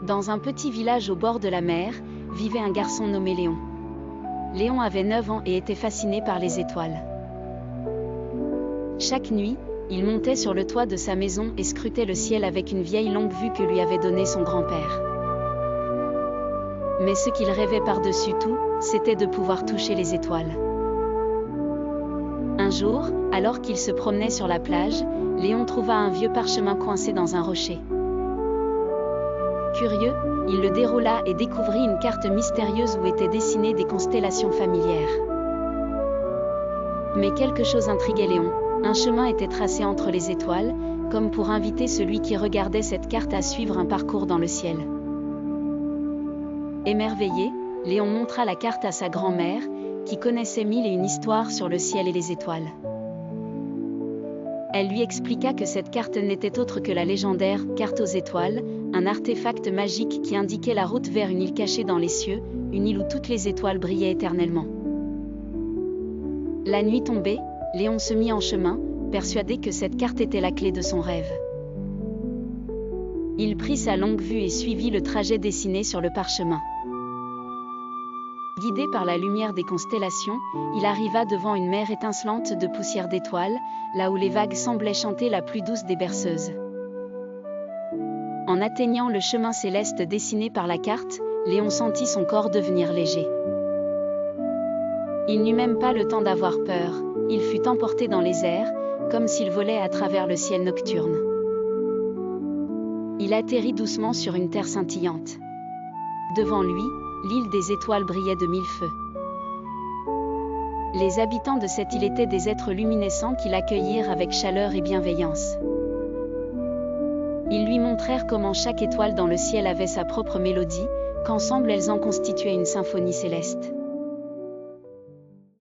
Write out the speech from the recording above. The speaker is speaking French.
Dans un petit village au bord de la mer, vivait un garçon nommé Léon. Léon avait 9 ans et était fasciné par les étoiles. Chaque nuit, il montait sur le toit de sa maison et scrutait le ciel avec une vieille longue-vue que lui avait donnée son grand-père. Mais ce qu'il rêvait par-dessus tout, c'était de pouvoir toucher les étoiles. Un jour, alors qu'il se promenait sur la plage, Léon trouva un vieux parchemin coincé dans un rocher. Curieux, il le déroula et découvrit une carte mystérieuse où étaient dessinées des constellations familières. Mais quelque chose intriguait Léon. Un chemin était tracé entre les étoiles, comme pour inviter celui qui regardait cette carte à suivre un parcours dans le ciel. Émerveillé, Léon montra la carte à sa grand-mère, qui connaissait 1001 histoires sur le ciel et les étoiles. Elle lui expliqua que cette carte n'était autre que la légendaire « carte aux étoiles », un artefact magique qui indiquait la route vers une île cachée dans les cieux, une île où toutes les étoiles brillaient éternellement. La nuit tombée, Léon se mit en chemin, persuadé que cette carte était la clé de son rêve. Il prit sa longue-vue et suivit le trajet dessiné sur le parchemin. Guidé par la lumière des constellations, il arriva devant une mer étincelante de poussière d'étoiles, là où les vagues semblaient chanter la plus douce des berceuses. En atteignant le chemin céleste dessiné par la carte, Léon sentit son corps devenir léger. Il n'eut même pas le temps d'avoir peur, il fut emporté dans les airs, comme s'il volait à travers le ciel nocturne. Il atterrit doucement sur une terre scintillante. Devant lui, l'île des étoiles brillait de 1000 feux. Les habitants de cette île étaient des êtres luminescents qui l'accueillirent avec chaleur et bienveillance. Ils lui montrèrent comment chaque étoile dans le ciel avait sa propre mélodie, qu'ensemble elles en constituaient une symphonie céleste.